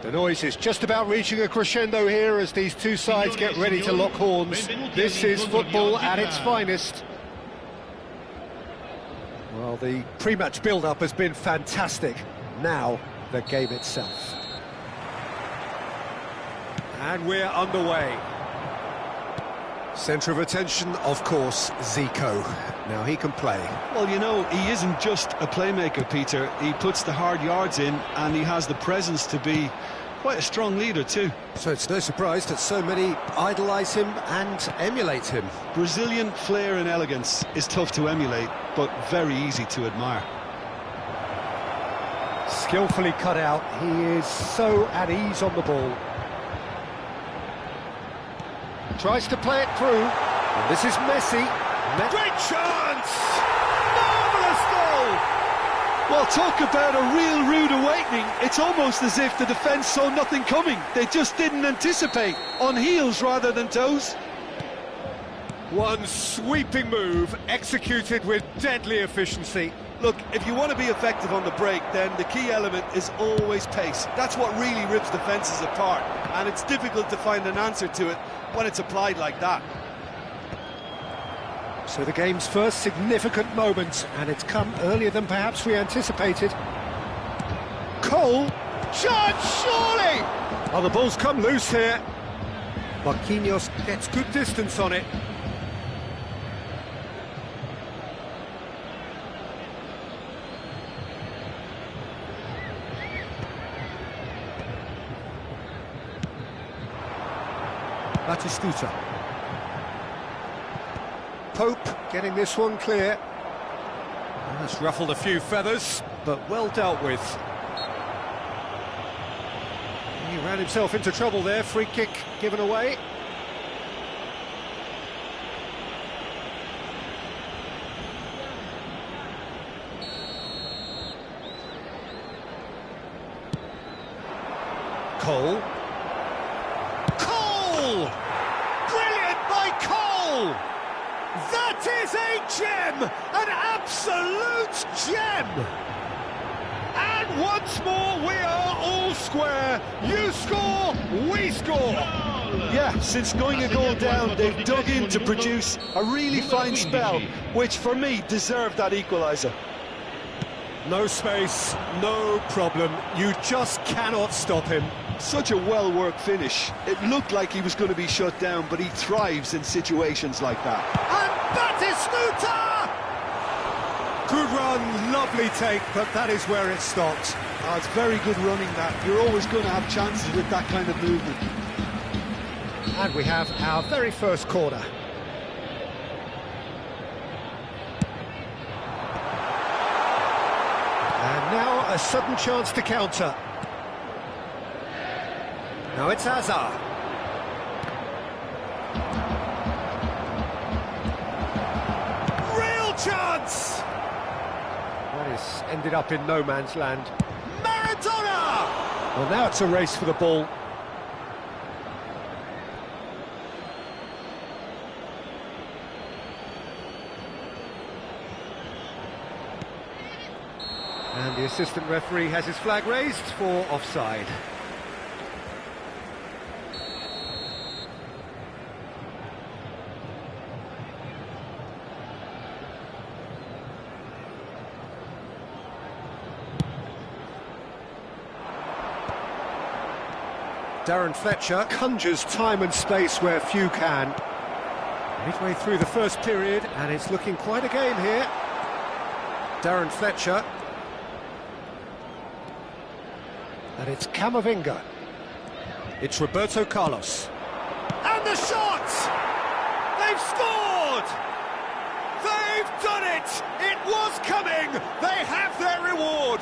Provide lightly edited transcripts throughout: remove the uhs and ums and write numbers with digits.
The noise is just about reaching a crescendo here as these two sides get ready to lock horns. This is football at its finest. Well, the pre-match build-up has been fantastic. Now, the game itself. And we're underway. Centre of attention, of course, Zico. Now he can play. Well, you know, he isn't just a playmaker, Peter. He puts the hard yards in, and he has the presence to be quite a strong leader too. So it's no surprise that so many idolise him and emulate him. Brazilian flair and elegance is tough to emulate, but very easy to admire. Skillfully cut out, he is so at ease on the ball. Tries to play it through, and this is Messi. Great chance! Marvellous goal! Well, talk about a real rude awakening. It's almost as if the defence saw nothing coming. They just didn't anticipate, on heels rather than toes. One sweeping move, executed with deadly efficiency. Look, if you want to be effective on the break, then the key element is always pace. That's what really rips defences apart, and it's difficult to find an answer to it when it's applied like that. So the game's first significant moment, and it's come earlier than perhaps we anticipated. Cole, chance, surely! Oh, the ball's come loose here. Marquinhos gets good distance on it. Batistuta. Pope getting this one clear. That's ruffled a few feathers, but well dealt with. He ran himself into trouble there, free kick given away. Cole. Brilliant by Cole! That is a gem! An absolute gem! And once more we are all square. You score, we score! Yeah, since going a goal down, they've dug in to produce a really fine spell, which for me deserved that equaliser. No space, no problem. You just cannot stop him. Such a well-worked finish. It looked like he was going to be shut down, but he thrives in situations like that. And Batistuta! Good run, lovely take, but that is where it stopped. Oh, it's very good running that. You're always going to have chances with that kind of movement. And we have our very first corner. And now a sudden chance to counter. Now it's Hazard. Real chance! That is ended up in no man's land. Maradona! Well, now it's a race for the ball. And the assistant referee has his flag raised for offside. Darren Fletcher conjures time and space where few can. Midway through the first period, and it's looking quite a game here. Darren Fletcher. And it's Camavinga. It's Roberto Carlos. And the shot! They've scored! They've done it! It was coming! They have their reward!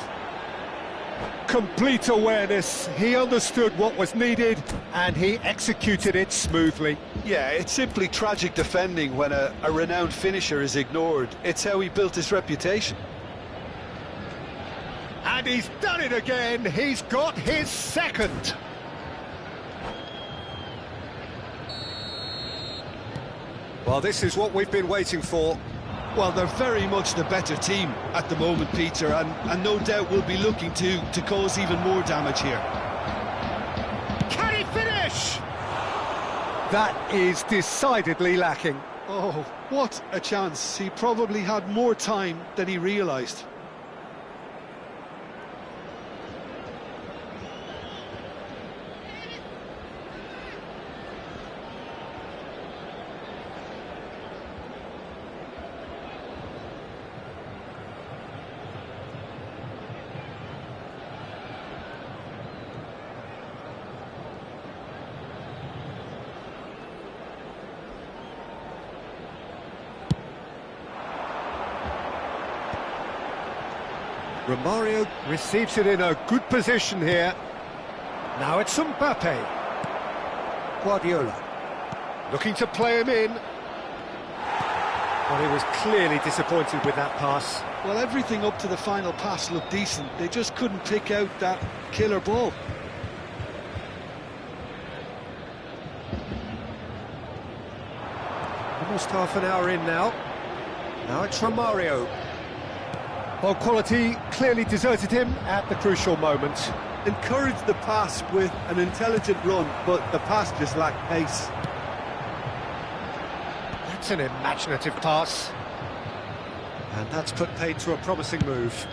Complete awareness. He understood what was needed, and he executed it smoothly. Yeah, it's simply tragic defending when a renowned finisher is ignored. It's how he built his reputation. And he's done it again. He's got his second. Well, this is what we've been waiting for. Well, they're very much the better team at the moment, Peter, and no doubt will be looking to cause even more damage here. finish. That is decidedly lacking. Oh, what a chance. He probably had more time than he realised. Romario receives it in a good position here. Now it's Mbappe. Guardiola looking to play him in. Well, he was clearly disappointed with that pass. Well, everything up to the final pass looked decent. They just couldn't pick out that killer ball. Almost half an hour in now. Now it's Romario. Well, quality clearly deserted him at the crucial moment. Encouraged the pass with an intelligent run, but the pass just lacked pace. That's an imaginative pass. And that's put paid to a promising move.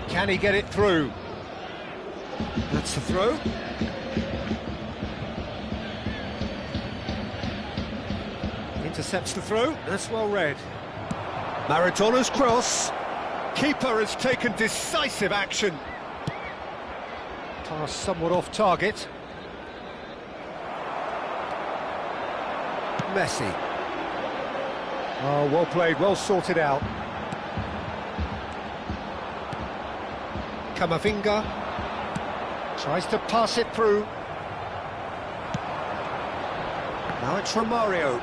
Can he get it through? That's the throw. Intercepts the throw, that's well read. Maradona's cross. Keeper has taken decisive action. Pass somewhat off target. Messi. Oh, well played, well sorted out. Camavinga tries to pass it through. Now it's Romario.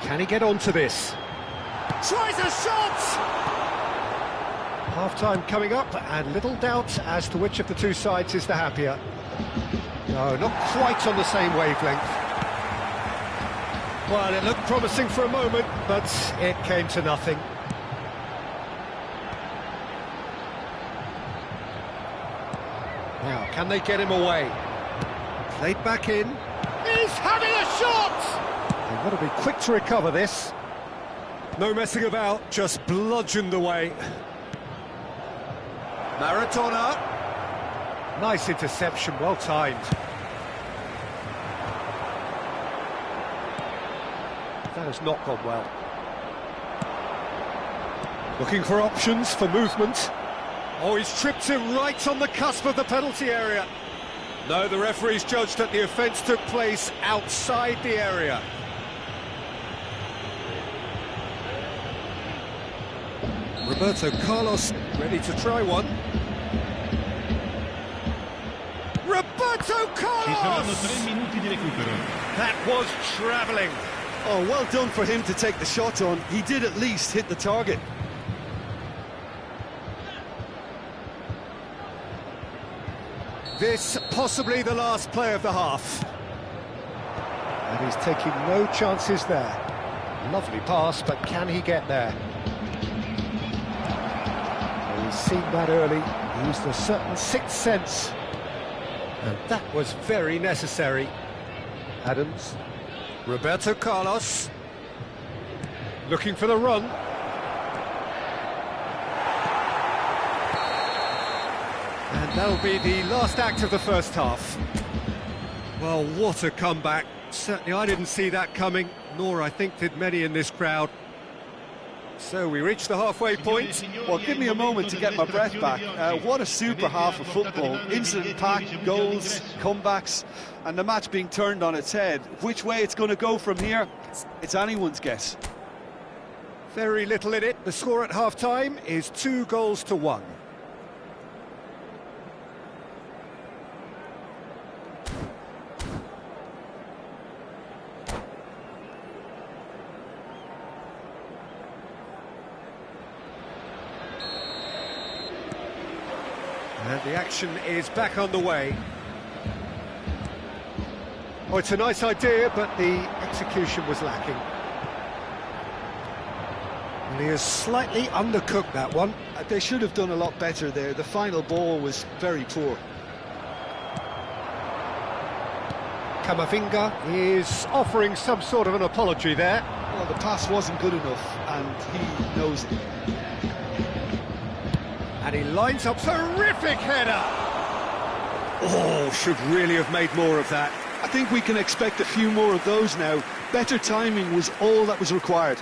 Can he get onto this? Tries a shot! Half-time coming up, and little doubt as to which of the two sides is the happier. No, not quite on the same wavelength. Well, it looked promising for a moment, but it came to nothing. Now, can they get him away? Played back in. He's having a shot! They've got to be quick to recover this. No messing about, just bludgeoned away. Maradona. Nice interception, well timed. That has not gone well. Looking for options for movement. Oh, he's tripped him right on the cusp of the penalty area. No, the referee's judged that the offence took place outside the area. Roberto Carlos ready to try one. Roberto Carlos! That was travelling. Oh, well done for him to take the shot on. He did at least hit the target. This possibly the last play of the half. And he's taking no chances there. Lovely pass, but can he get there? He's seen that early, he used a certain sixth sense, and that was very necessary. Adams, Roberto Carlos, looking for the run. And that'll be the last act of the first half. Well, what a comeback. Certainly I didn't see that coming, nor I think did many in this crowd. So we reach the halfway point. Well, give me a moment to get my breath back. What a super half of football. Incident-packed, goals, comebacks, and the match being turned on its head. Which way it's going to go from here, it's anyone's guess. Very little in it. The score at half-time is 2-1. And the action is back on the way. Oh, it's a nice idea, but the execution was lacking. Well, he has slightly undercooked that one. They should have done a lot better there. The final ball was very poor. Camavinga is offering some sort of an apology there. Well, the pass wasn't good enough, and he knows it. And he lines up terrific header. Oh, should really have made more of that. I think we can expect a few more of those now. Better timing was all that was required.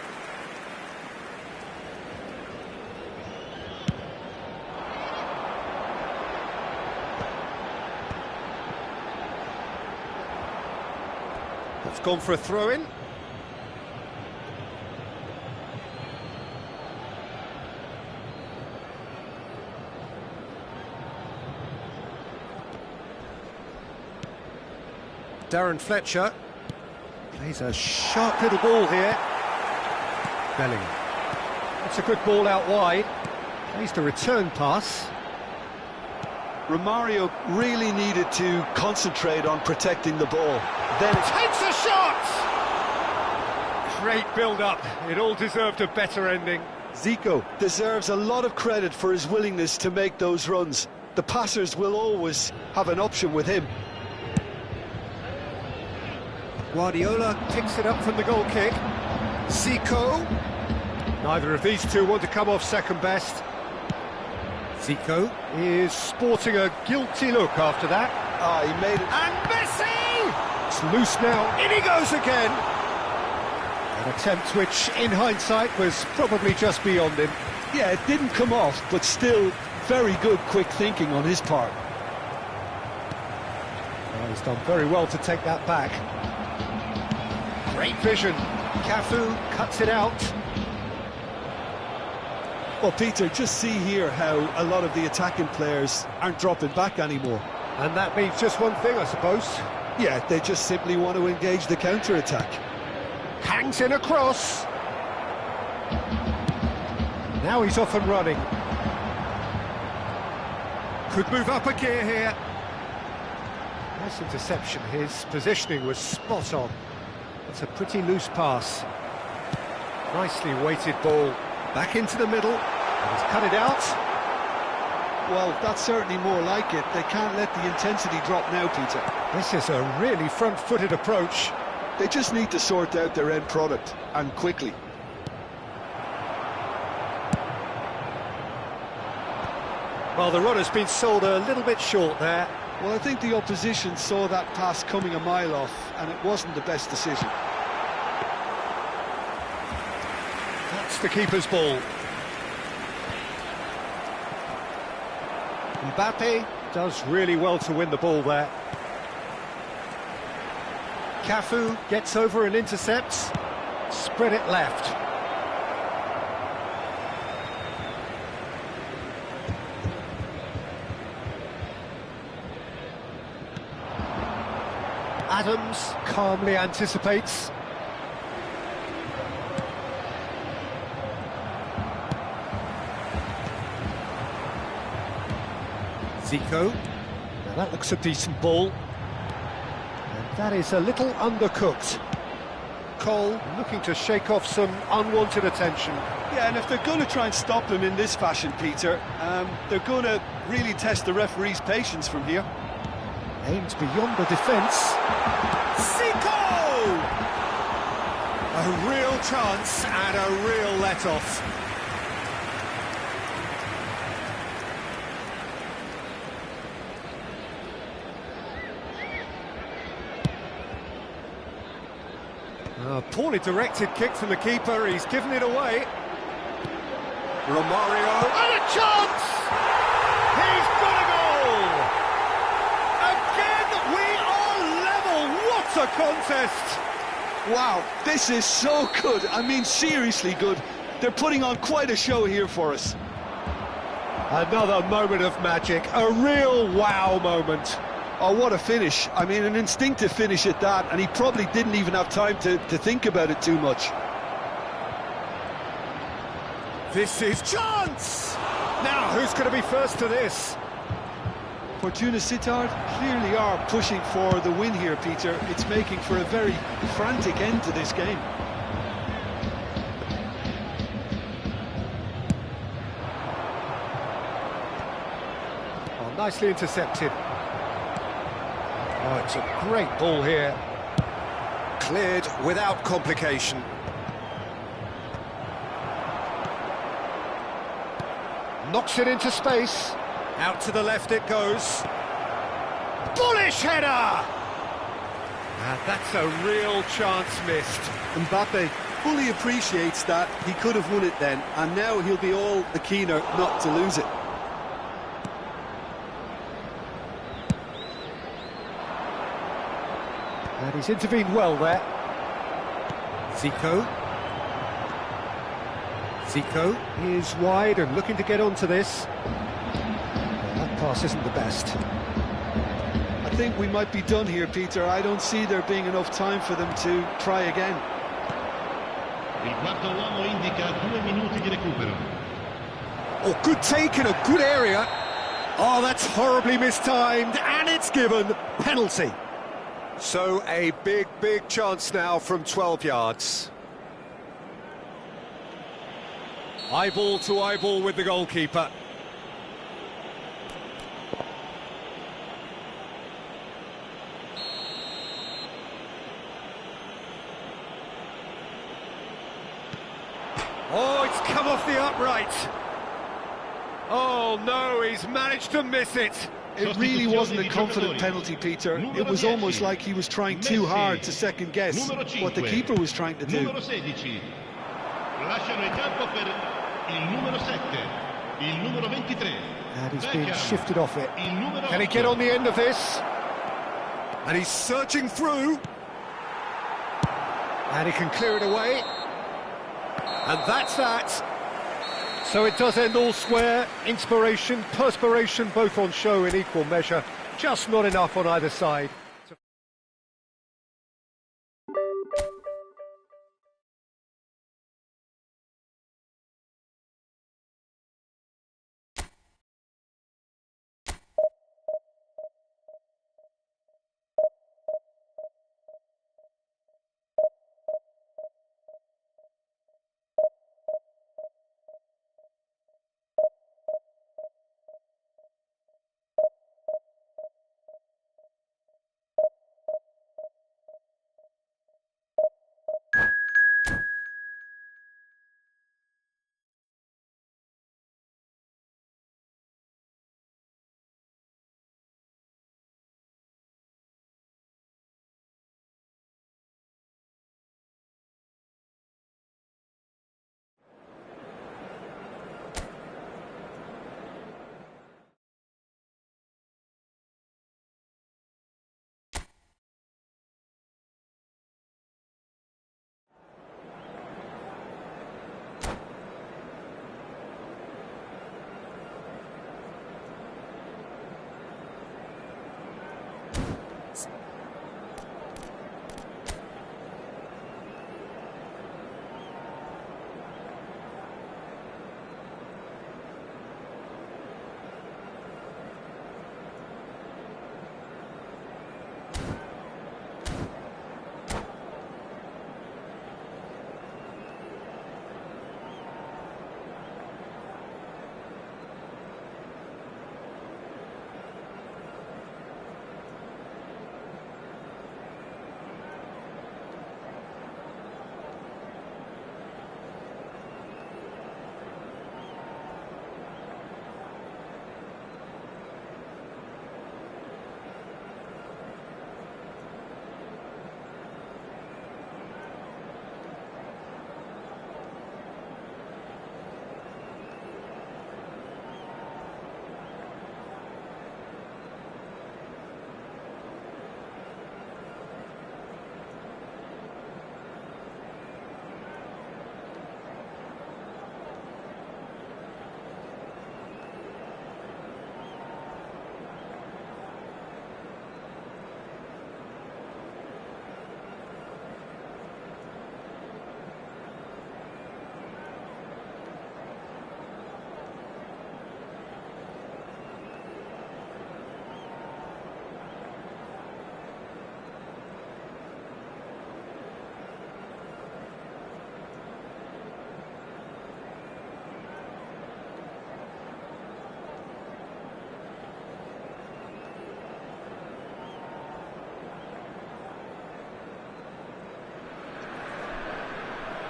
It's gone for a throw-in. Darren Fletcher plays a sharp little ball here. Bellingham. That's a good ball out wide. Plays the return pass. Romario really needed to concentrate on protecting the ball. Then Takes a shot! Great build-up. It all deserved a better ending. Zico deserves a lot of credit for his willingness to make those runs. The passers will always have an option with him. Guardiola picks it up from the goal kick. Zico. Neither of these two want to come off second best. Zico is sporting a guilty look after that. Ah, he made it. And Messi! It's loose now. In he goes again. An attempt which, in hindsight, was probably just beyond him. Yeah, it didn't come off, but still very good quick thinking on his part. Well, he's done very well to take that back. Great vision. Cafu cuts it out. Well, Peter, just see here how a lot of the attacking players aren't dropping back anymore. And that means just one thing, I suppose. Yeah, they just simply want to engage the counter-attack. Hangs in a cross. Now he's off and running. Could move up a gear here. Nice interception. His positioning was spot on. It's a pretty loose pass. Nicely weighted ball. Back into the middle. And he's cut it out. Well, that's certainly more like it. They can't let the intensity drop now, Peter. This is a really front-footed approach. They just need to sort out their end product, and quickly. Well, the run has been sold a little bit short there. Well, I think the opposition saw that pass coming a mile off, and it wasn't the best decision. That's the keeper's ball. Mbappe does really well to win the ball there. Cafu gets over and intercepts. Spread it left. Adams calmly anticipates. Zico. Now that looks a decent ball. And that is a little undercooked. Cole looking to shake off some unwanted attention. Yeah, and if they're going to try and stop him in this fashion, Peter, they're going to really test the referee's patience from here. Aims beyond the defence. Zico! A real chance and a real let-off. A poorly directed kick from the keeper, he's given it away. Romario, and a chance! He's got a goal! Again, we are level, what a contest! Wow, this is so good, I mean seriously good. They're putting on quite a show here for us. Another moment of magic, a real wow moment. Oh, what a finish. I mean, an instinctive finish at that, and he probably didn't even have time to think about it too much. This is chance! Now, who's going to be first to this? Fortuna Sittard clearly are pushing for the win here, Peter. It's making for a very frantic end to this game. Oh, nicely intercepted. Oh, it's a great ball here. Cleared without complication. Knocks it into space. Out to the left it goes. Bullish header! And that's a real chance missed. Mbappe fully appreciates that. He could have won it then, and now he'll be all the keener not to lose it. And he's intervened well there. Zico. Zico is wide and looking to get onto this. Well, that pass isn't the best. I think we might be done here, Peter. I don't see there being enough time for them to try again. Il quarto uomo indica 2 minuti di recupero. Oh, good take in a good area. Oh, that's horribly mistimed, and it's given. Penalty. So a big chance now from 12 yards. Eyeball to eyeball with the goalkeeper. Oh, it's come off the upright. Oh no, he's managed to miss it. It really wasn't a confident penalty, Peter. It was almost like he was trying too hard to second guess what the keeper was trying to do. Numero 16. Lasciano il campo per il numero 7, il numero 23. And he's being shifted off it. Can he get on the end of this? And he's searching through. And he can clear it away. And that's that. So it does end all square. Inspiration, perspiration, both on show in equal measure. Just not enough on either side.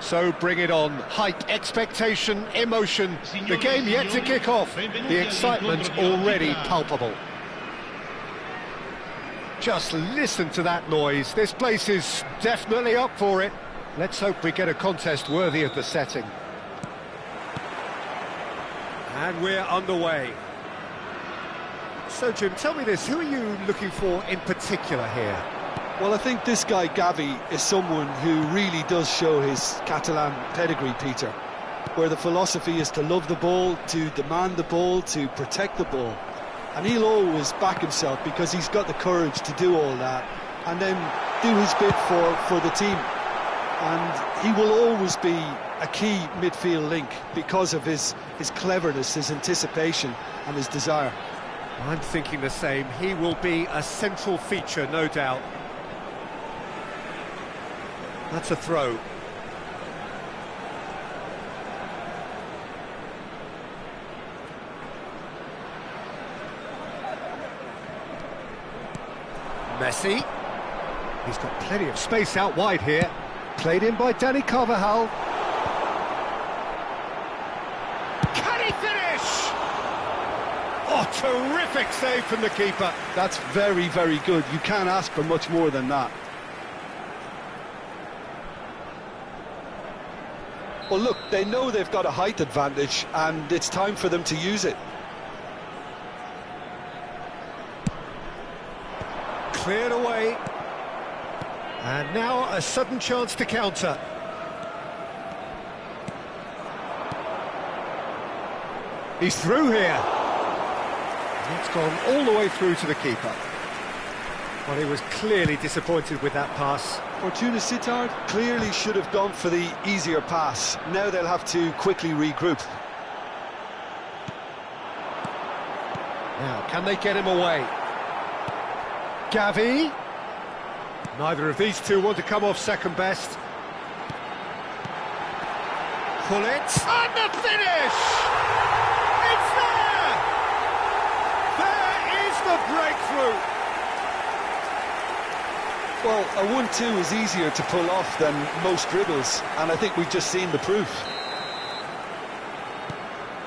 So bring it on. Hype, expectation, emotion. The game yet to kick off. The excitement already palpable. Just listen to that noise. This place is definitely up for it. Let's hope we get a contest worthy of the setting. And we're underway. So, Jim, tell me this. Who are you looking for in particular here? Well, I think this guy, Gavi, is someone who really does show his Catalan pedigree, Peter, where the philosophy is to love the ball, to demand the ball, to protect the ball. And he'll always back himself because he's got the courage to do all that and then do his bit for the team. And he will always be a key midfield link because of his cleverness, his anticipation and his desire. I'm thinking the same. He will be a central feature, no doubt. That's a throw. Messi. He's got plenty of space out wide here. Played in by Danny Carvajal. Can he finish? Oh, terrific save from the keeper. That's very, very good. You can't ask for much more than that. Well, look, they know they've got a height advantage, and it's time for them to use it. Cleared away. And now a sudden chance to counter. He's through here. It's gone all the way through to the keeper. Well, he was clearly disappointed with that pass. Fortuna Sittard clearly should have gone for the easier pass. Now they'll have to quickly regroup. Now, can they get him away? Gavi. Neither of these two want to come off second best. Pull it. And the finish! It's there! There is the breakthrough! Well, a 1-2 is easier to pull off than most dribbles, and I think we've just seen the proof.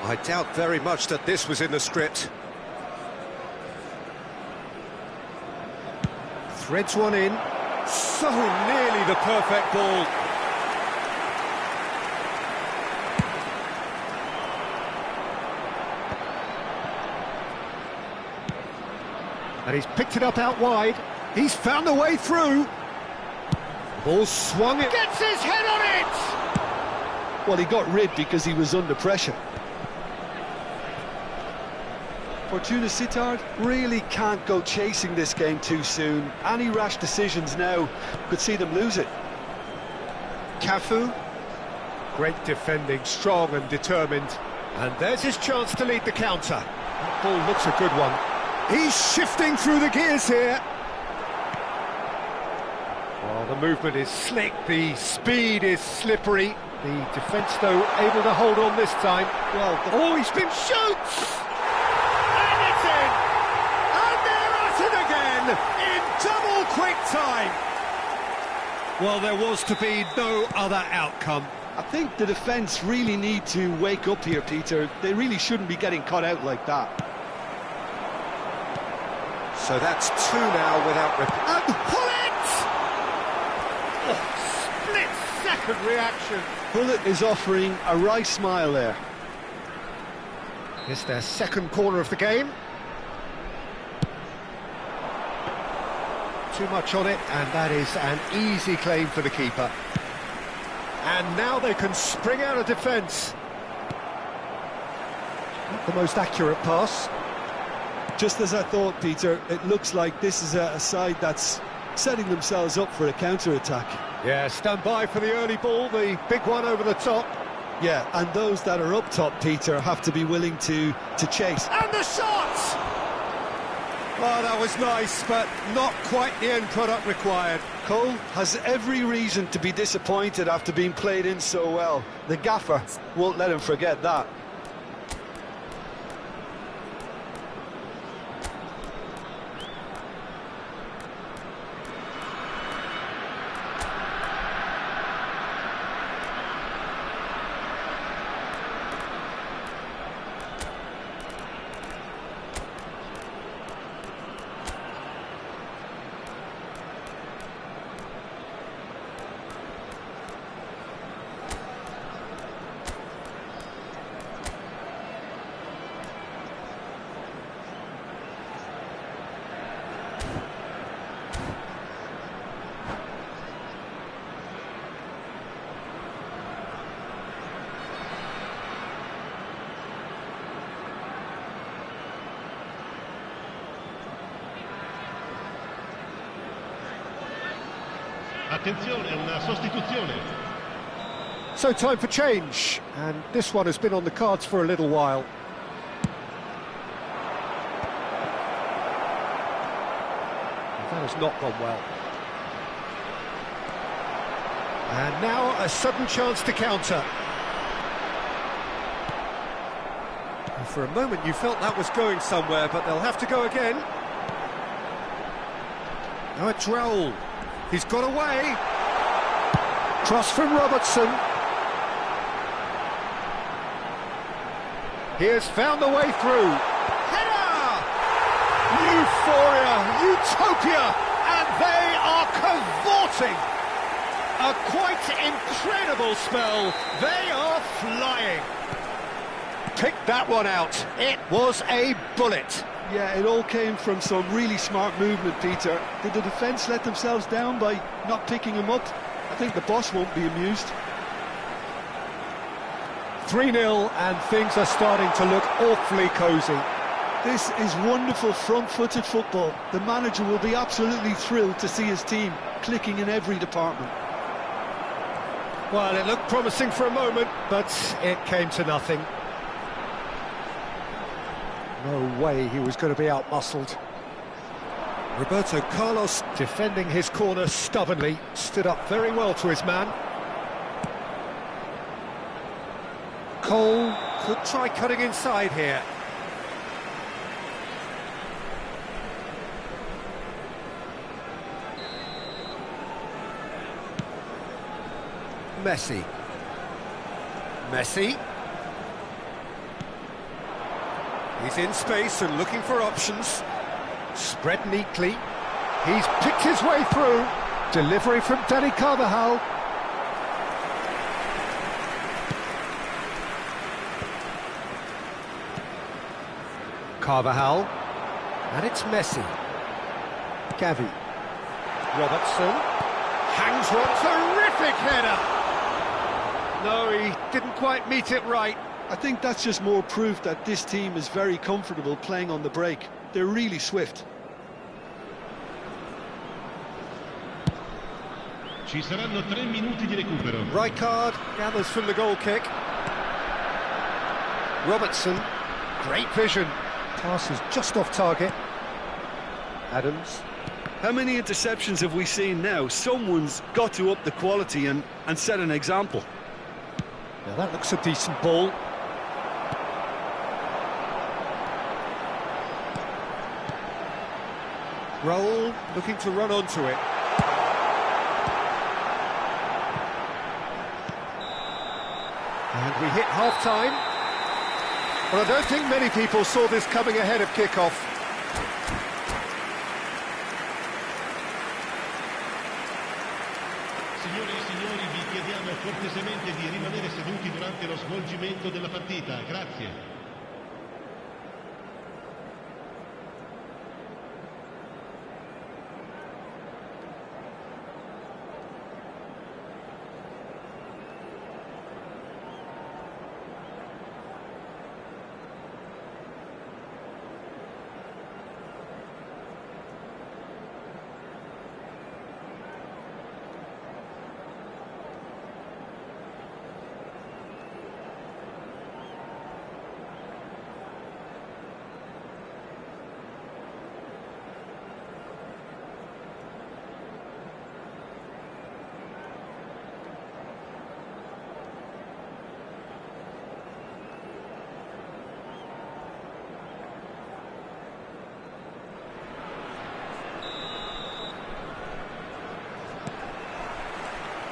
I doubt very much that this was in the script. Threads one in. So nearly the perfect ball. And he's picked it up out wide. He's found a way through. Ball swung it. Gets his head on it! Well, he got rid because he was under pressure. Fortuna Sittard really can't go chasing this game too soon. Any rash decisions now could see them lose it. Cafu. Great defending, strong and determined. And there's his chance to lead the counter. That ball looks a good one. He's shifting through the gears here. Well, the movement is slick, the speed is slippery. The defence, though, able to hold on this time. Well, oh, he's been shoots! And it's in! And they're at it again, in double quick time! Well, there was to be no other outcome. I think the defence really need to wake up here, Peter. They really shouldn't be getting caught out like that. So that's two now without repeat. And pull it! Oh, split-second reaction. Bullet is offering a right smile there. It's their second corner of the game. Too much on it, and that is an easy claim for the keeper. And now they can spring out of defence. Not the most accurate pass. Just as I thought, Peter, it looks like this is a side that's setting themselves up for a counter-attack. Yeah, stand by for the early ball, the big one over the top. Yeah, and those that are up top, Peter, have to be willing to chase. And the shot! Oh, that was nice, but not quite the end product required. Cole has every reason to be disappointed after being played in so well. The gaffer won't let him forget that. Attenzione, una sostituzione. So time for change, and this one has been on the cards for a little while. That has not gone well. And now a sudden chance to counter. And for a moment you felt that was going somewhere, but they'll have to go again. Now it's Raul. He's got away. Cross from Robertson. He has found the way through. Header! Euphoria, utopia, and they are cavorting. A quite incredible spell. They are flying. Picked that one out. It was a bullet. Yeah, it all came from some really smart movement, Peter. Did the defence let themselves down by not picking him up? I think the boss won't be amused. 3-0, and things are starting to look awfully cosy. This is wonderful front-footed football. The manager will be absolutely thrilled to see his team clicking in every department. Well, it looked promising for a moment, but it came to nothing. No way he was going to be out-muscled. Roberto Carlos, defending his corner stubbornly, stood up very well to his man. Cole could try cutting inside here. Messi. He's in space and looking for options. Spread neatly. He's picked his way through. Delivery from Dani Carvajal. And it's Messi. Gavi. Robertson. Hangs one. Terrific header! No, he didn't quite meet it right. I think that's just more proof that this team is very comfortable playing on the break. They're really swift. Ci saranno 3 minuti di recupero. Rijkaard gathers from the goal kick. Robertson, great vision. Pass is just off target. Adams. How many interceptions have we seen now? Someone's got to up the quality and set an example. Now that looks a decent ball. Raul looking to run onto it. And we hit half-time. Well, I don't think many people saw this coming ahead of kick-off. Signore e signori, vi chiediamo cortesemente di rimanere seduti durante lo svolgimento della partita. Grazie.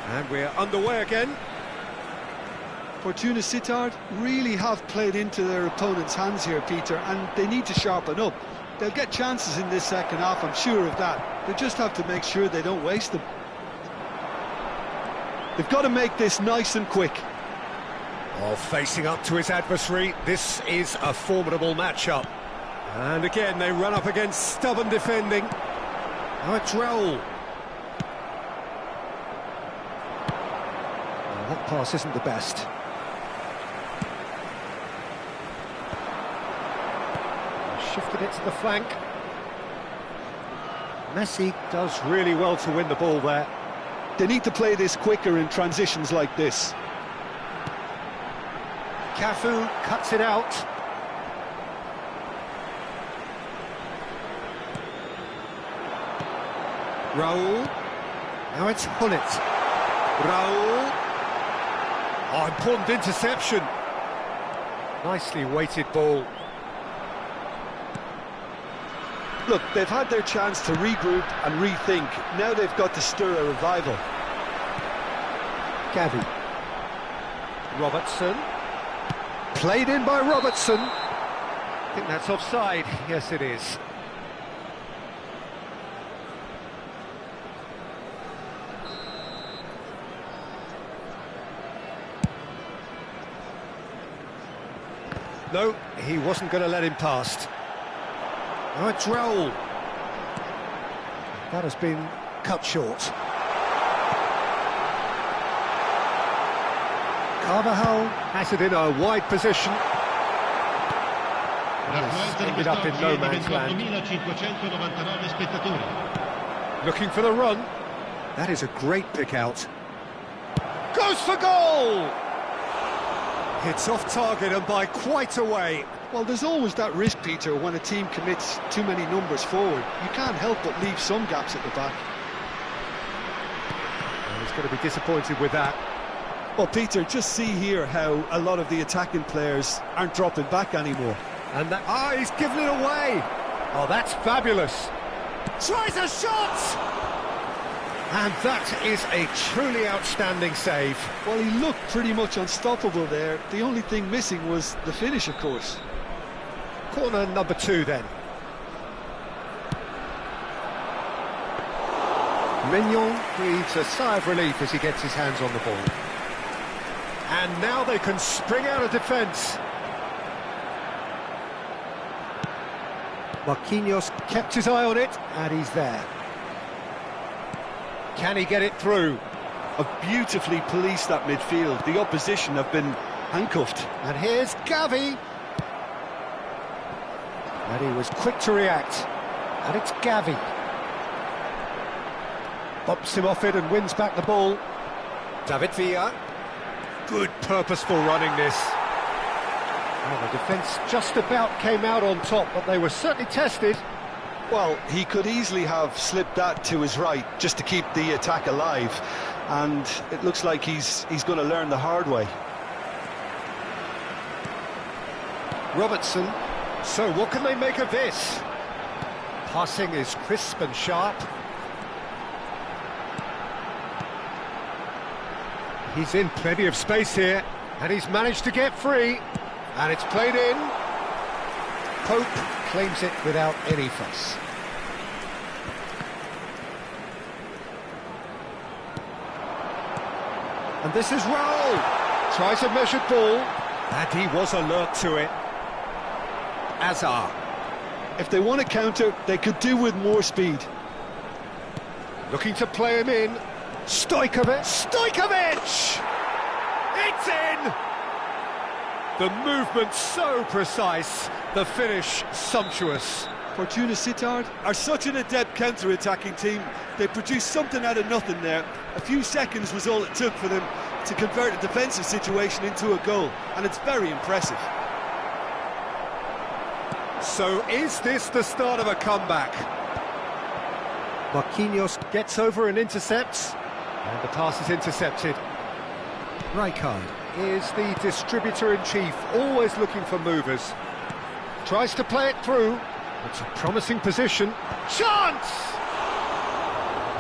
And we're underway again. Fortuna Sittard really have played into their opponent's hands here, Peter, and they need to sharpen up. They'll get chances in this second half, I'm sure of that. They just have to make sure they don't waste them. They've got to make this nice and quick. Oh, facing up to his adversary, this is a formidable matchup. And again, they run up against stubborn defending. Now it's Raul. That pass isn't the best. Shifted it to the flank. Messi does really well to win the ball there. They need to play this quicker in transitions like this. Cafu cuts it out. Raul. Now it's Hullet. Raul. Oh, important interception. Nicely weighted ball. Look, they've had their chance to regroup and rethink. Now they've got to stir a revival. Gavi. Robertson. Played in by Robertson. I think that's offside. Yes, it is. No, he wasn't going to let him past. Now it's Raul. That has been cut short. Carvajal has it in a wide position. Has ended up in no man's land. Looking for the run. That is a great pick out. Goes for goal! It's off target and by quite a way. Well, there's always that risk, Peter, when a team commits too many numbers forward. You can't help but leave some gaps at the back. Well, he's going to be disappointed with that. Well, Peter, just see here how a lot of the attacking players aren't dropping back anymore. And that... Oh, he's given it away! Oh, that's fabulous! Tries a shot! And that is a truly outstanding save. Well, he looked pretty much unstoppable there. The only thing missing was the finish, of course. Corner number 2 then. Mignon breathes a sigh of relief as he gets his hands on the ball. And now they can spring out of defence. Marquinhos kept his eye on it, and he's there. Can he get it through? Have beautifully policed that midfield. The opposition have been handcuffed. And here's Gavi. And he was quick to react. And it's Gavi. Bumps him off it and wins back the ball. David Villa. Good purposeful running this. Well, the defence just about came out on top, but they were certainly tested. Well, he could easily have slipped that to his right just to keep the attack alive, and it looks like he's going to learn the hard way. Robertson. So what can they make of this? Passing is crisp and sharp. He's in plenty of space here, and he's managed to get free, and it's played in. Pope claims it without any fuss. And this is Raul. Tries a measured ball, and he was alert to it. Azar. If they want to counter, they could do with more speed. Looking to play him in. Stojkovic! Stojkovic! It's in! The movement so precise, the finish sumptuous. Fortuna Sittard are such an adept counter-attacking team. They produced something out of nothing there. A few seconds was all it took for them to convert a defensive situation into a goal, and it's very impressive. So is this the start of a comeback? Marquinhos gets over and intercepts, and the pass is intercepted. Rijkaard is the distributor-in-chief, always looking for movers. Tries to play it through. It's a promising position. Chance!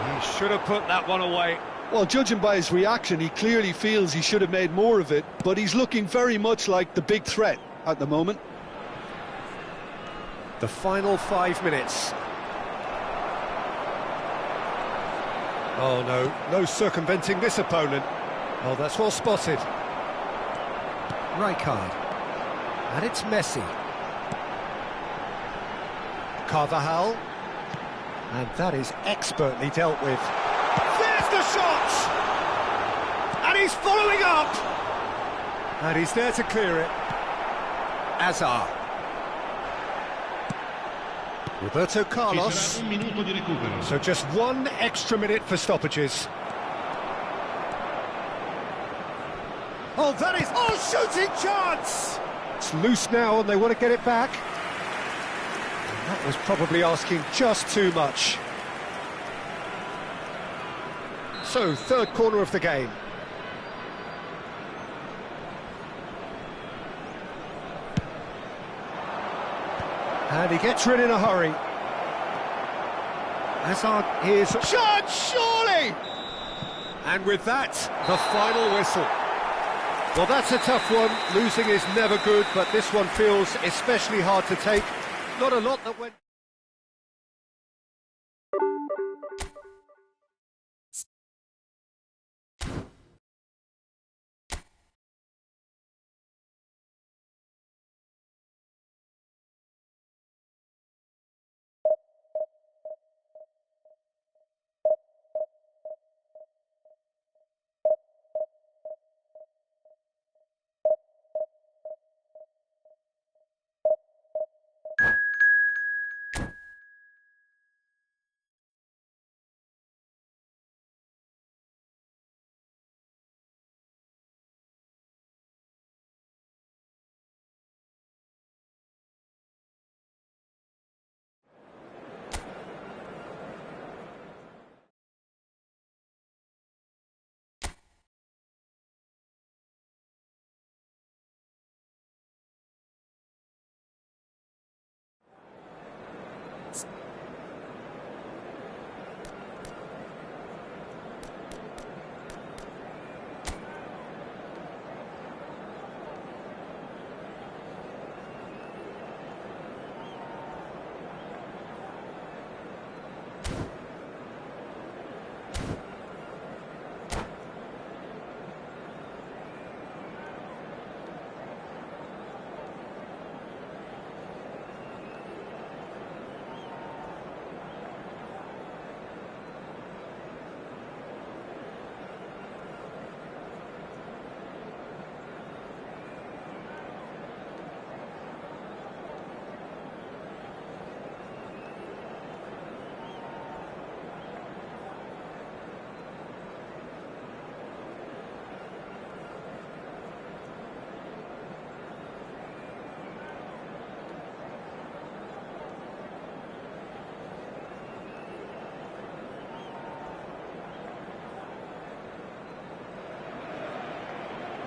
He should have put that one away. Well, judging by his reaction, he clearly feels he should have made more of it, but he's looking very much like the big threat at the moment. The final 5 minutes. Oh no, no circumventing this opponent. Oh, that's well spotted. Rijkaard. And it's Messi. Carvajal. And that is expertly dealt with. There's the shot! And he's following up! And he's there to clear it. Azar. Roberto Carlos. So just 1 extra minute for stoppages. Oh, that is... Oh, shooting chance! It's loose now and they want to get it back. And that was probably asking just too much. So, third corner of the game. And he gets rid in a hurry. Hazard is... Shot, surely! And with that, the final whistle. Well, that's a tough one. Losing is never good, but this one feels especially hard to take. Not a lot that went...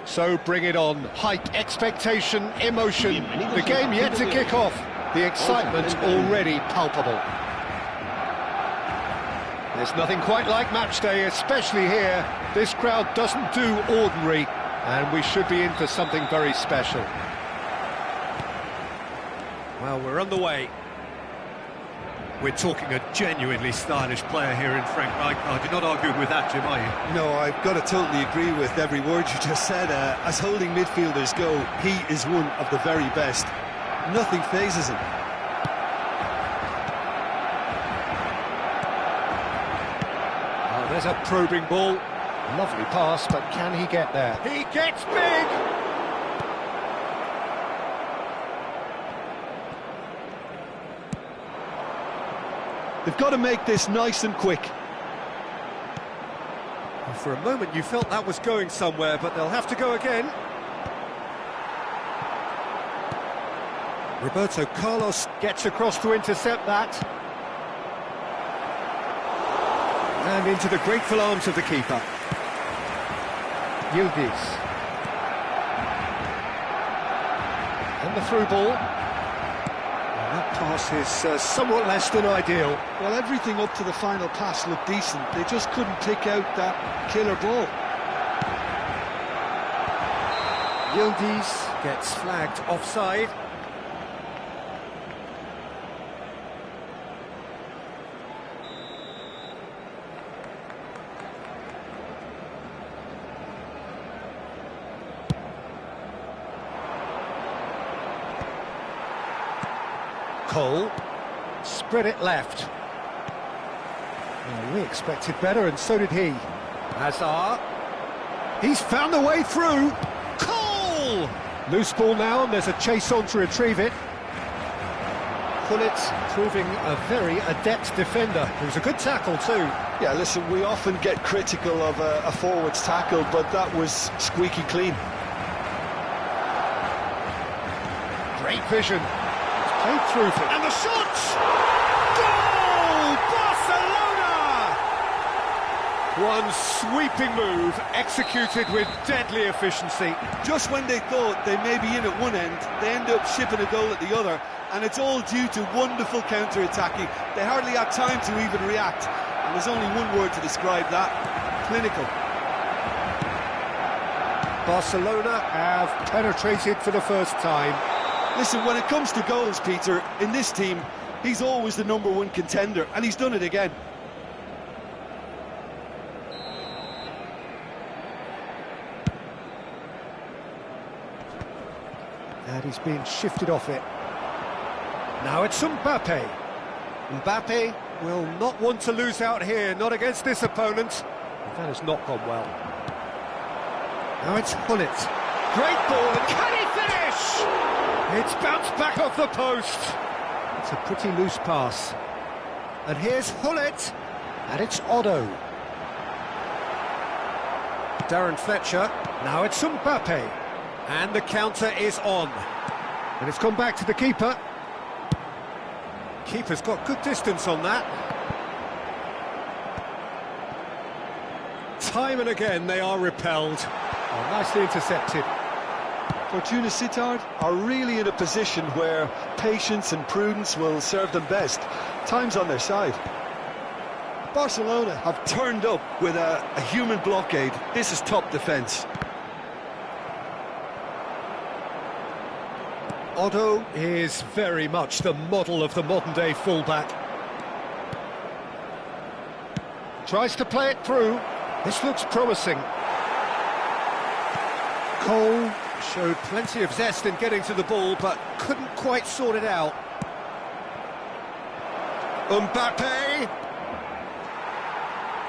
So bring it on. Hype, expectation, emotion. The game yet to kick off. The excitement already palpable. There's nothing quite like match day, especially here. This crowd doesn't do ordinary, and we should be in for something very special. Well, we're on the way. We're talking a genuinely stylish player here in Frank Rijkaard. You're not arguing with that, Jim, are you? No, I've got to totally agree with every word you just said. As holding midfielders go, he is one of the very best. Nothing phases him. Oh, there's a probing ball. Lovely pass, but can he get there? He gets big! They've got to make this nice and quick. Well, for a moment you felt that was going somewhere, but they'll have to go again. Roberto Carlos gets across to intercept that. And into the grateful arms of the keeper. Yildiz. And the through ball. That pass is somewhat less than ideal. Well, everything up to the final pass looked decent. They just couldn't pick out that killer ball. Yildiz gets flagged offside. Cole, spread it left. Well, we expected better, and so did he. Hazard, he's found a way through. Cole! Loose ball now, and there's a chase on to retrieve it. Pullet proving a very adept defender. It was a good tackle too. Yeah, listen, we often get critical of a forward's tackle, but that was squeaky clean. Great vision. It's played through for... And the shot! Goal! Barcelona! One sweeping move, executed with deadly efficiency. Just when they thought they may be in at one end, they end up shipping a goal at the other, and it's all due to wonderful counter-attacking. They hardly had time to even react, and there's only one word to describe that: clinical. Barcelona have penetrated for the first time. Listen, when it comes to goals, Peter, in this team, he's always the #1 contender, and he's done it again. And he's being shifted off it. Now it's Mbappe. Mbappe will not want to lose out here, not against this opponent. And that has not gone well. Now it's Hullet. Great ball, and can he finish? It's bounced back off the post. It's a pretty loose pass. And here's Hullet, and it's Otto. Darren Fletcher. Now it's Mbappe. And the counter is on. And it's gone back to the keeper. Keeper's got good distance on that. Time and again they are repelled. Oh, nicely intercepted. Fortuna Sittard are really in a position where patience and prudence will serve them best. Time's on their side. Barcelona have turned up with a human blockade. This is top defence. Otto is very much the model of the modern-day fullback. Tries to play it through. This looks promising. Cole showed plenty of zest in getting to the ball, but couldn't quite sort it out. Mbappe!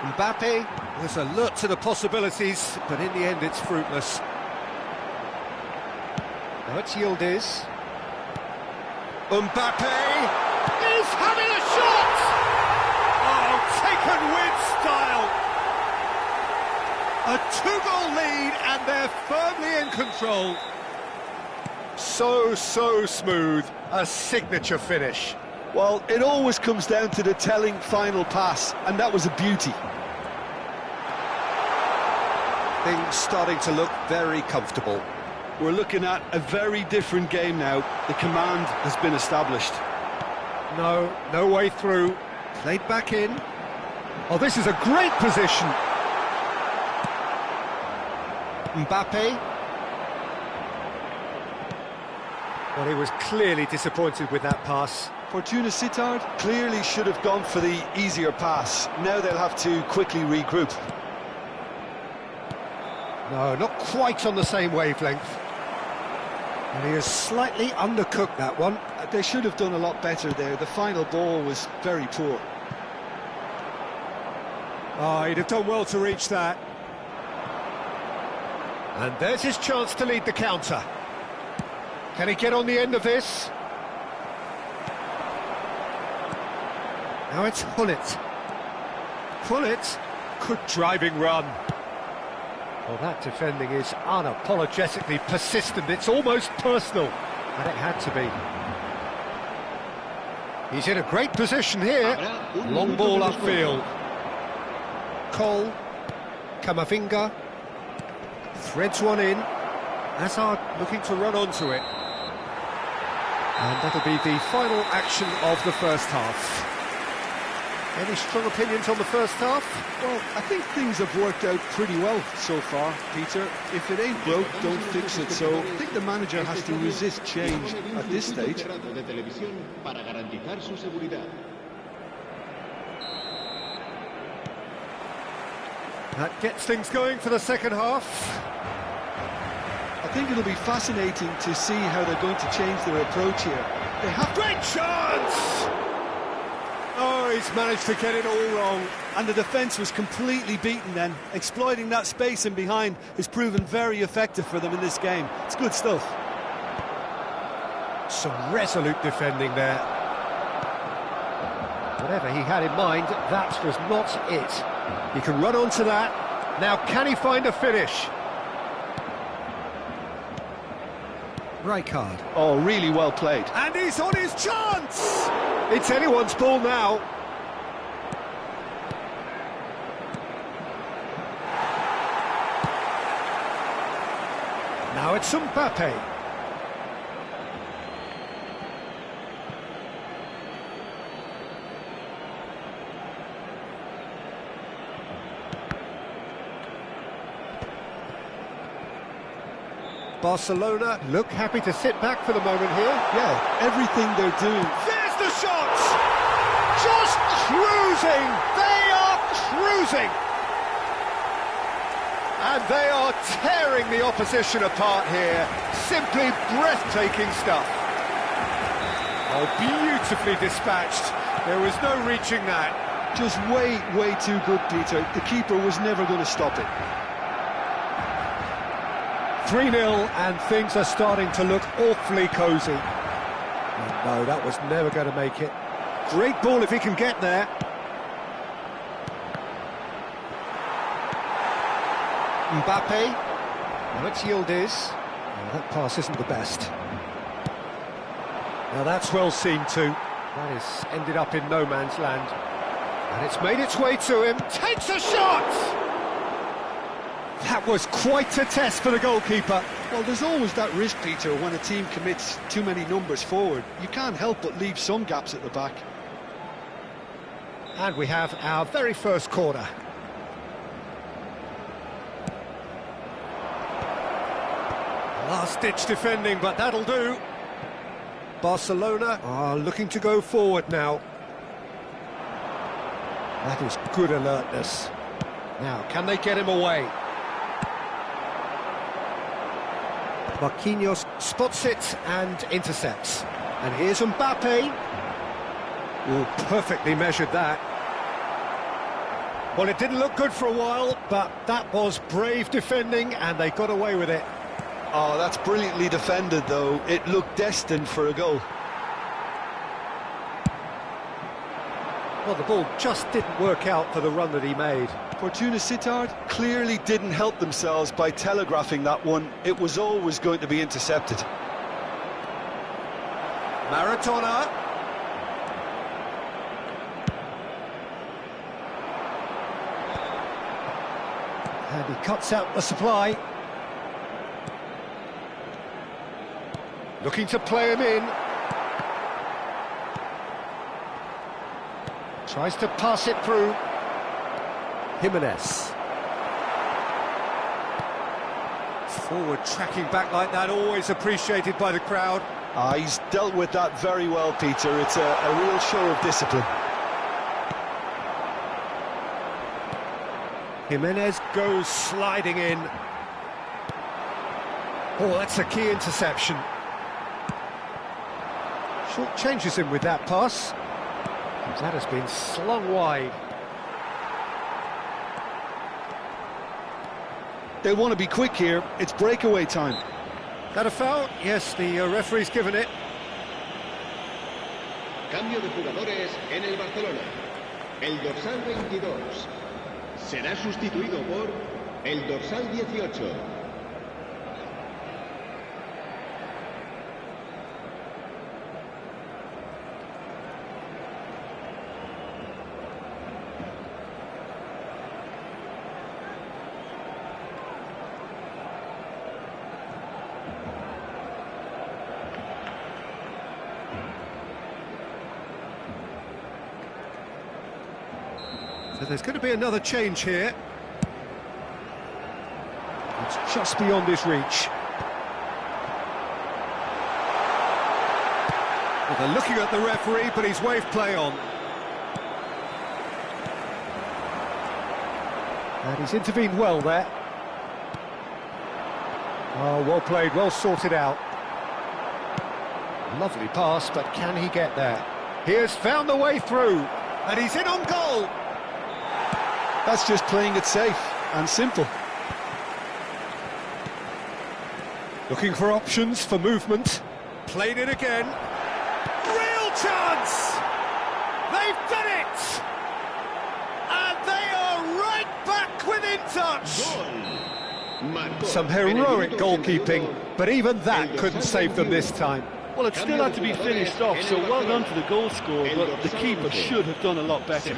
Mbappe was alert to the possibilities, but in the end it's fruitless. Now it's Yildiz. Mbappe is having a shot! Oh, taken with style! A 2-goal lead, and they're firmly in control. So smooth. A signature finish. Well, it always comes down to the telling final pass, and that was a beauty. Things starting to look very comfortable. We're looking at a very different game now. The command has been established. No way through. Played back in. Oh, this is a great position. Mbappe. Well, he was clearly disappointed with that pass. Fortuna Sittard clearly should have gone for the easier pass. Now they'll have to quickly regroup. No, not quite on the same wavelength. And he has slightly undercooked that one. They should have done a lot better there. The final ball was very poor. Oh, he'd have done well to reach that. And there's his chance to lead the counter. Can he get on the end of this? Now it's Hullet. Hullet, good driving run. Well, that defending is unapologetically persistent. It's almost personal, and it had to be. He's in a great position here. Long ball upfield. Cole, Camavinga, threads one in. Hazard looking to run onto it. And that'll be the final action of the first half. Any strong opinions on the first half? Well, I think things have worked out pretty well so far, Peter. If it ain't broke, don't fix it. So I think the manager has to resist change at this stage. That gets things going for the second half. I think it'll be fascinating to see how they're going to change their approach here. They have great chance! Oh, he's managed to get it all wrong. And the defence was completely beaten then. Exploiting that space in behind has proven very effective for them in this game. It's good stuff. Some resolute defending there. Whatever he had in mind, that was not it. He can run onto that. Now, can he find a finish? card. Oh, really well played. And he's on his chance! It's anyone's ball now. Now it's Mbappe. Barcelona look happy to sit back for the moment here. Yeah, everything they're doing. There's the shot! Just cruising! They are cruising! And they are tearing the opposition apart here. Simply breathtaking stuff. Oh, beautifully dispatched. There was no reaching that. Just way too good, Peter. The keeper was never going to stop it. 3-0, and things are starting to look awfully cosy. Oh, no, that was never going to make it. Great ball if he can get there. Mbappe. Now it's Yildiz. Oh, that pass isn't the best. Now that's well seen too. That has ended up in no man's land. And it's made its way to him. Takes a shot! That was quite a test for the goalkeeper. Well, there's always that risk, Peter, when a team commits too many numbers forward. You can't help but leave some gaps at the back. And we have our very first corner. Last-ditch defending, but that'll do. Barcelona are looking to go forward now. That is good alertness. Now, can they get him away? Marquinhos spots it and intercepts. And here's Mbappe. Oh, perfectly measured that. Well, it didn't look good for a while, but that was brave defending, and they got away with it. Oh, that's brilliantly defended, though. It looked destined for a goal. Well, the ball just didn't work out for the run that he made. Fortuna Sittard clearly didn't help themselves by telegraphing that one. It was always going to be intercepted. Maradona. And he cuts out the supply. Looking to play him in. Tries to pass it through. Jimenez. Forward tracking back like that, always appreciated by the crowd. He's dealt with that very well, Peter. It's a real show of discipline. Jimenez goes sliding in. Oh, that's a key interception. Short changes him with that pass. That has been slung wide. They want to be quick here. It's breakaway time. That a foul? Yes, the referee's given it. Cambio de jugadores en el Barcelona. El dorsal 22 será sustituido por el dorsal 18. So there's going to be another change here. It's just beyond his reach. Well, they're looking at the referee, but he's waved play on. And he's intervened well there. Oh, well played, well sorted out. Lovely pass, but can he get there? He has found the way through, and he's in on goal. That's just playing it safe and simple. Looking for options for movement. Played it again. Real chance! They've done it! And they are right back within touch! Gol. Some heroic goalkeeping, but even that couldn't save them this time. Well, it still had to be finished off, so well done to the goal scorer, but the keeper should have done a lot better.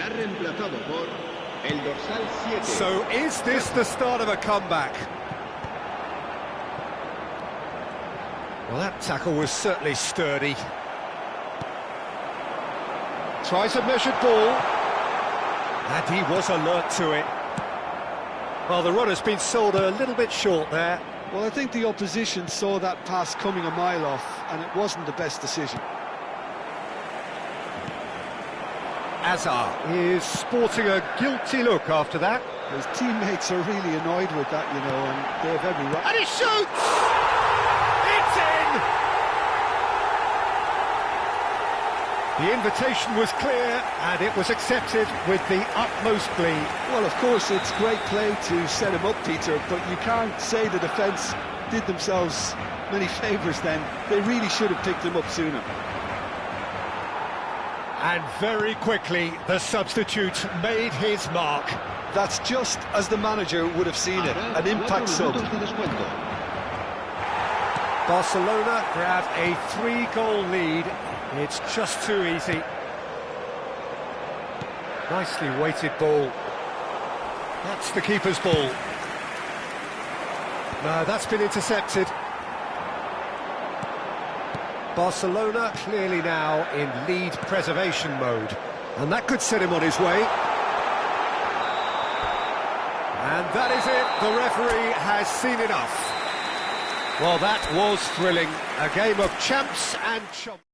So is this the start of a comeback? Well, that tackle was certainly sturdy. Tries a measured ball. And he was alert to it. Well, the runner's been sold a little bit short there. Well, I think the opposition saw that pass coming a mile off, and it wasn't the best decision. Azar is sporting a guilty look after that. His teammates are really annoyed with that, you know, and they have every right. And he shoots! It's in! The invitation was clear, and it was accepted with the utmost glee. Well, of course, it's great play to set him up, Peter, but you can't say the defence did themselves many favours then. They really should have picked him up sooner. And very quickly, the substitute made his mark. That's just as the manager would have seen it, an impact sub. Barcelona grab a 3-goal lead. It's just too easy. Nicely weighted ball. That's the keeper's ball. No, that's been intercepted. Barcelona clearly now in lead preservation mode. And that could set him on his way. And that is it. The referee has seen enough. Well, that was thrilling. A game of champs and chumps.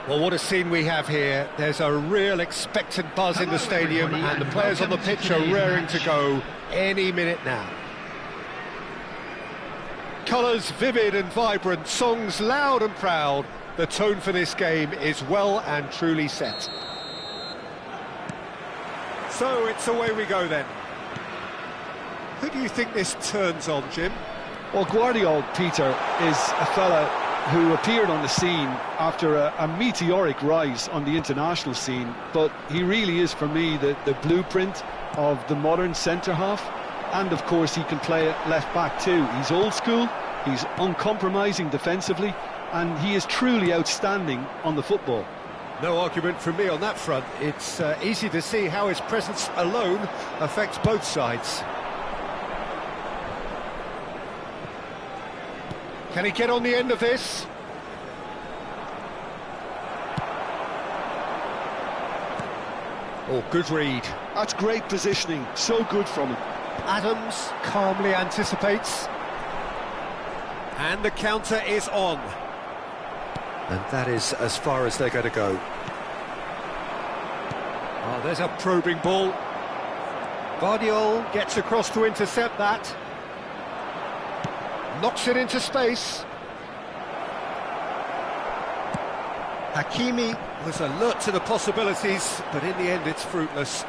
Well, what a scene we have here. There's a real expectant buzz in the stadium, and the players on the pitch are raring to go any minute now. Colours vivid and vibrant, songs loud and proud. The tone for this game is well and truly set. So it's away we go then. Who do you think this turns on, Jim? Well, Guardiola, Peter, is a fella who appeared on the scene after a meteoric rise on the international scene, but he really is, for me, the blueprint of the modern centre-half, and of course he can play at left-back too. He's old school, he's uncompromising defensively, and he is truly outstanding on the football. No argument from me on that front. It's easy to see how his presence alone affects both sides. Can he get on the end of this? Oh, good read. That's great positioning, so good from him. Adams calmly anticipates. And the counter is on. And that is as far as they're going to go. Oh, there's a probing ball. Guardiola gets across to intercept that. Knocks it into space. Hakimi was alert to the possibilities, but in the end it's fruitless.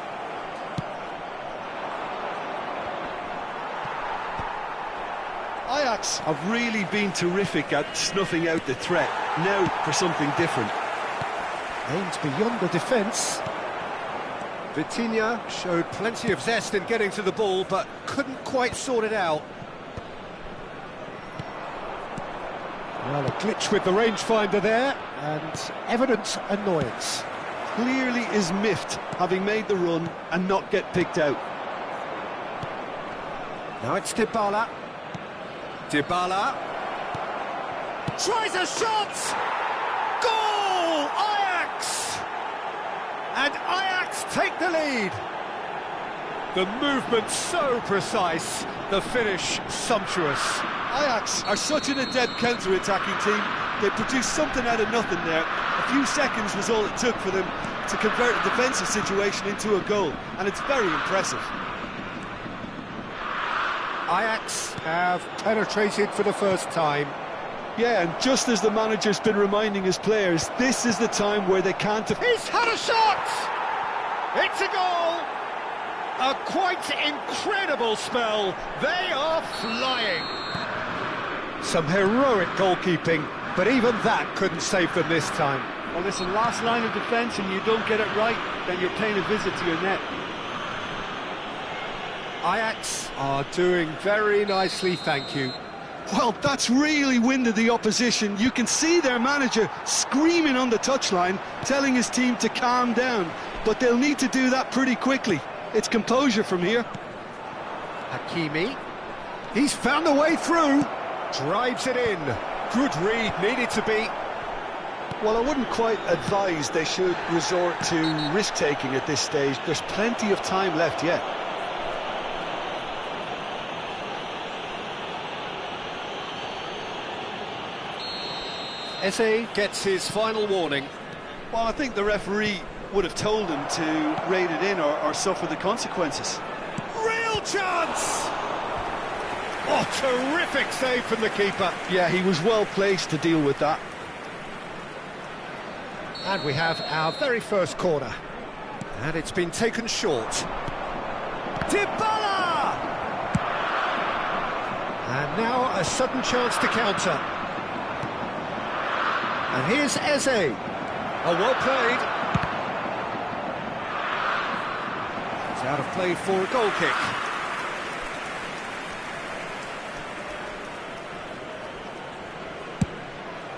Ajax have really been terrific at snuffing out the threat. Now for something different. Aimed beyond the defence. Vitinha showed plenty of zest in getting to the ball, but couldn't quite sort it out. Well, a glitch with the rangefinder there, and evident annoyance. Clearly is miffed, having made the run and not get picked out. Now it's Dybala. Dybala tries a shot! Goal! Ajax! And Ajax take the lead. The movement so precise, the finish sumptuous. Ajax are such an adept counter-attacking team. They produced something out of nothing there. A few seconds was all it took for them to convert a defensive situation into a goal, and it's very impressive. Ajax have penetrated for the first time. Yeah, and just as the manager's been reminding his players, this is the time where they can't... He's had a shot! It's a goal! A quite incredible spell. They are flying. Some heroic goalkeeping, but even that couldn't save them this time. Well, listen, last line of defence and you don't get it right, then you're paying a visit to your net. Ajax are doing very nicely, thank you. Well, that's really winded the opposition. You can see their manager screaming on the touchline, telling his team to calm down. But they'll need to do that pretty quickly. It's composure from here. Hakimi. He's found a way through. Drives it in. Good read, needed to be. Well, I wouldn't quite advise they should resort to risk-taking at this stage. There's plenty of time left yet. Eze gets his final warning. Well, I think the referee would have told him to rate it in or suffer the consequences. Real chance! Oh, terrific save from the keeper. Yeah, he was well placed to deal with that. And we have our very first corner. And it's been taken short. Dybala! And now a sudden chance to counter. And here's Eze. Oh, well played. It's out of play for a goal kick.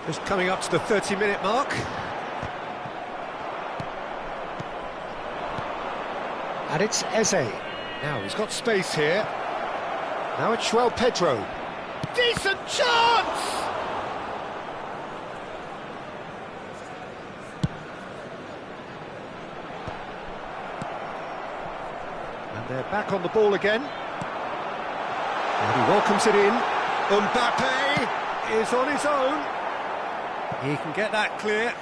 Just coming up to the 30-minute mark. And it's Eze. Now he's got space here. Now it's João Pedro. Decent chance! And they're back on the ball again. And he welcomes it in. Mbappe is on his own. He can get that clear.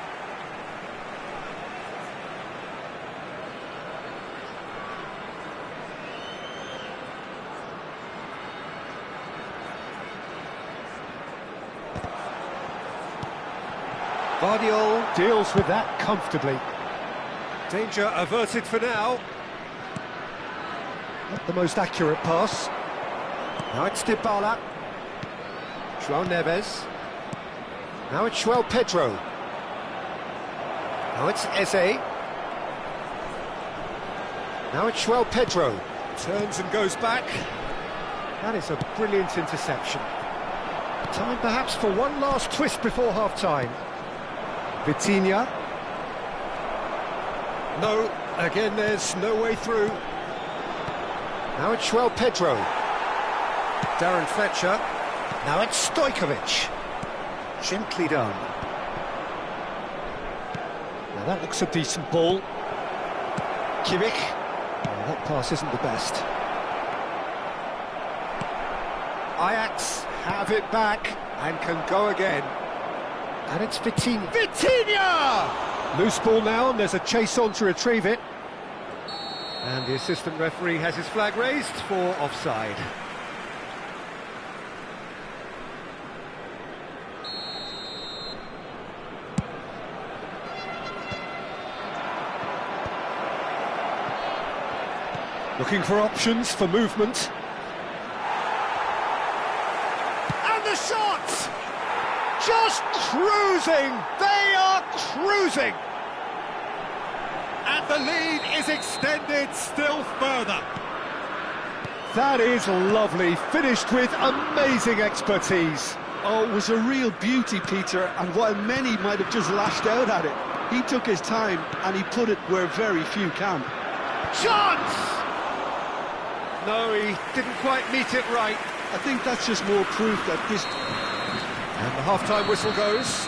Guardiola deals with that comfortably. Danger averted for now. Not the most accurate pass. Now it's Dybala. João Neves. Now it's João Pedro. Now it's Eze. Now it's João Pedro. Turns and goes back. That is a brilliant interception. Time perhaps for one last twist before half-time. Vitinha. No, again there's no way through. Now it's João Pedro. Darren Fletcher. Now it's Stojkovic. Gently done. Now that looks a decent ball. Kimmich. Well, that pass isn't the best. Ajax have it back and can go again. And it's Vitinha. Vitinha! Loose ball now, and there's a chase on to retrieve it. And the assistant referee has his flag raised for offside. Looking for options for movement. And the shot! Just cruising! They are cruising! And the lead is extended still further. That is lovely, finished with amazing expertise. Oh, it was a real beauty, Peter, and while many might have just lashed out at it, he took his time and he put it where very few can. Chance! No, he didn't quite meet it right. I think that's just more proof that this... And the half-time whistle goes.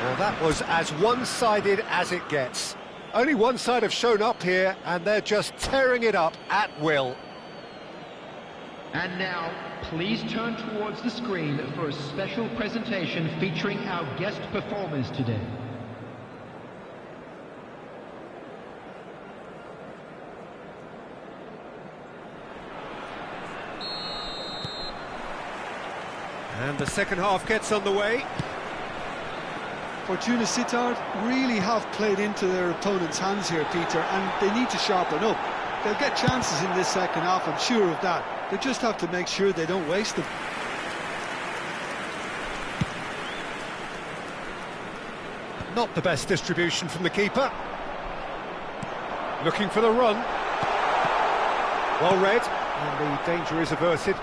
Well, that was as one-sided as it gets. Only one side have shown up here, and they're just tearing it up at will. And now, please turn towards the screen for a special presentation featuring our guest performers today. And the second half gets underway. Fortuna Sittard really have played into their opponent's hands here, Peter, and they need to sharpen up. They'll get chances in this second half, I'm sure of that. They just have to make sure they don't waste them. Not the best distribution from the keeper. Looking for the run. Well read, and the danger is averted.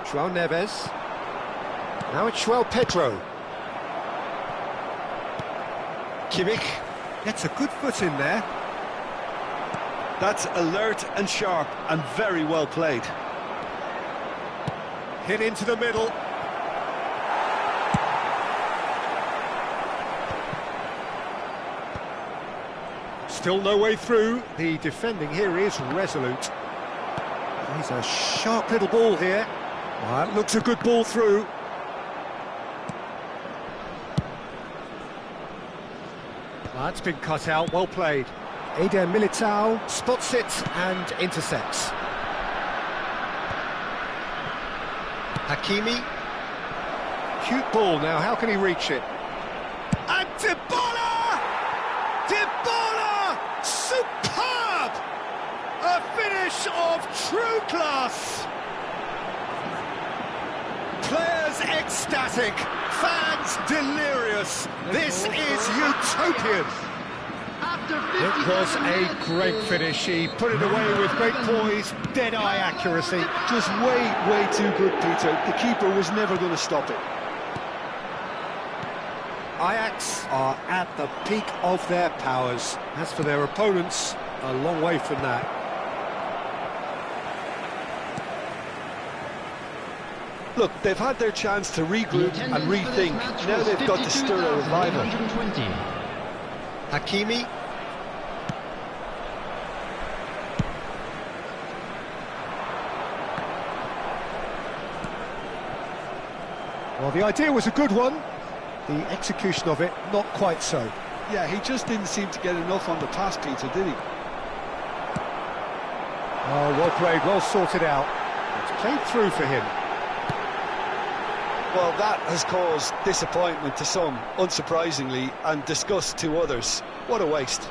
João Neves. Now it's João Pedro. Kimmich gets a good foot in there. That's alert and sharp and very well played. Hit into the middle. Still no way through. The defending here is resolute. He's a sharp little ball here. Well, that looks a good ball through. That's been cut out, well played. Eder Militao spots it and intercepts. Hakimi. Cute ball now, how can he reach it? And Dybala! Dybala! Superb! A finish of true class! Players ecstatic, fans delirious. This is utopian. It was a great finish. He put it away with great poise, dead-eye accuracy. Just way too good, Peter. The keeper was never going to stop it. Ajax are at the peak of their powers. As for their opponents, a long way from that. Look, they've had their chance to regroup and rethink. Now they've got to stir a revival. Hakimi. Well, the idea was a good one. The execution of it, not quite so. Yeah, he just didn't seem to get enough on the pass, Peter, did he? Oh, well played, well sorted out. It's played through for him. Well, that has caused disappointment to some, unsurprisingly, and disgust to others. What a waste.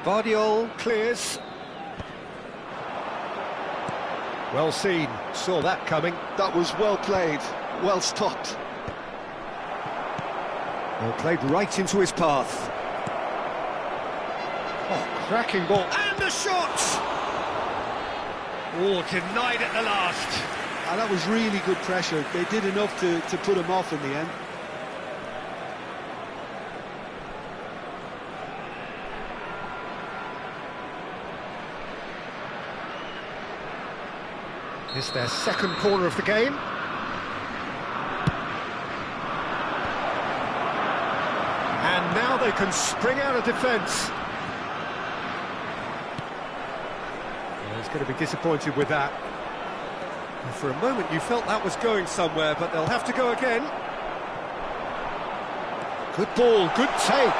Vardiol clears. Well seen, saw that coming. That was well played, well stopped. Well played right into his path. Oh, cracking ball. And a shot! Oh, denied at the last. And that was really good pressure. They did enough to put him off in the end. It's their second corner of the game. And now they can spring out of defence. Well, he's going to be disappointed with that. And for a moment you felt that was going somewhere, but they'll have to go again. Good ball, good take.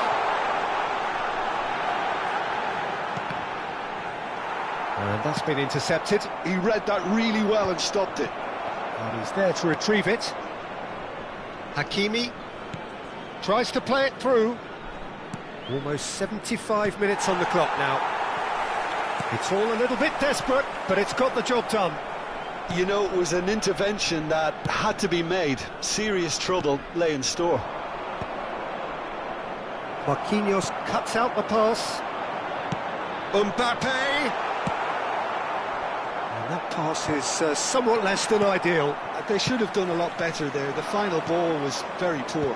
And that's been intercepted. He read that really well and stopped it. And he's there to retrieve it. Hakimi tries to play it through. Almost 75 minutes on the clock now. It's all a little bit desperate, but it's got the job done. You know, it was an intervention that had to be made. Serious trouble lay in store. Marquinhos cuts out the pass. Mbappe! And that pass is somewhat less than ideal. They should have done a lot better there. The final ball was very poor.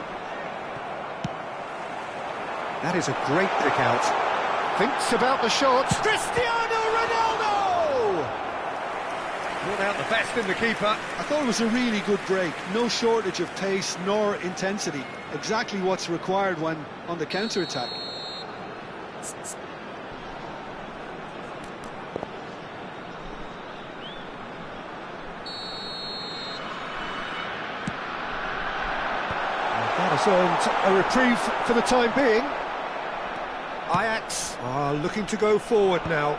That is a great pick out. Thinks about the shots. Cristiano Ronaldo! Brought out the best in the keeper. I thought it was a really good break. No shortage of pace nor intensity. Exactly what's required when on the counter-attack. That has earned a reprieve for the time being. Ajax are looking to go forward now.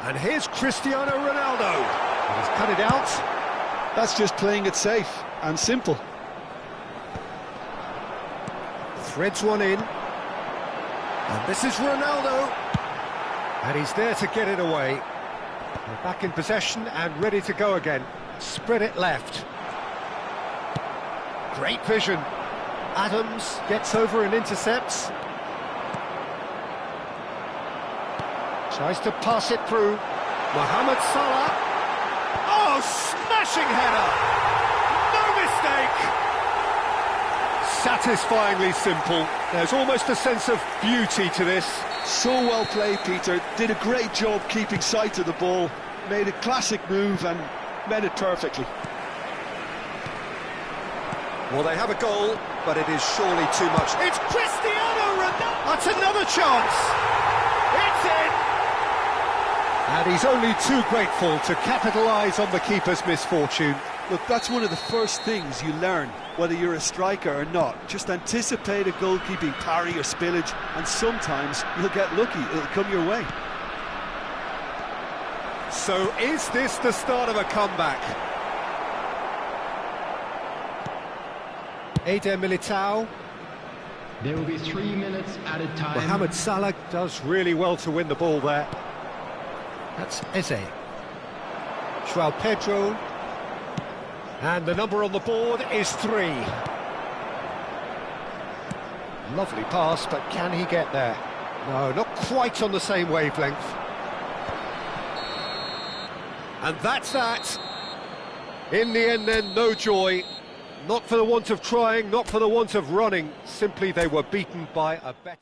And here's Cristiano Ronaldo. He's cut it out. That's just playing it safe and simple. Threads one in. And this is Ronaldo. And he's there to get it away. They're back in possession and ready to go again. Spread it left. Great vision. Adams gets over and intercepts. Tries to pass it through. Mohamed Salah. Oh, smashing header! No mistake! Satisfyingly simple. There's almost a sense of beauty to this. So well played, Peter. Did a great job keeping sight of the ball. Made a classic move and met it perfectly. Well, they have a goal, but it is surely too much. It's Cristiano Ronaldo! That's another chance! It's in! And he's only too grateful to capitalise on the keeper's misfortune. Look, that's one of the first things you learn, whether you're a striker or not. Just anticipate a goalkeeping parry or spillage, and sometimes you'll get lucky, it'll come your way. So is this the start of a comeback? Eder Militao. There will be 3 minutes added time. Mohamed Salah does really well to win the ball there. That's Eze. João Pedro. And the number on the board is 3. Lovely pass, but can he get there? No, not quite on the same wavelength. And that's that. In the end then, no joy. Not for the want of trying, not for the want of running. Simply they were beaten by a better...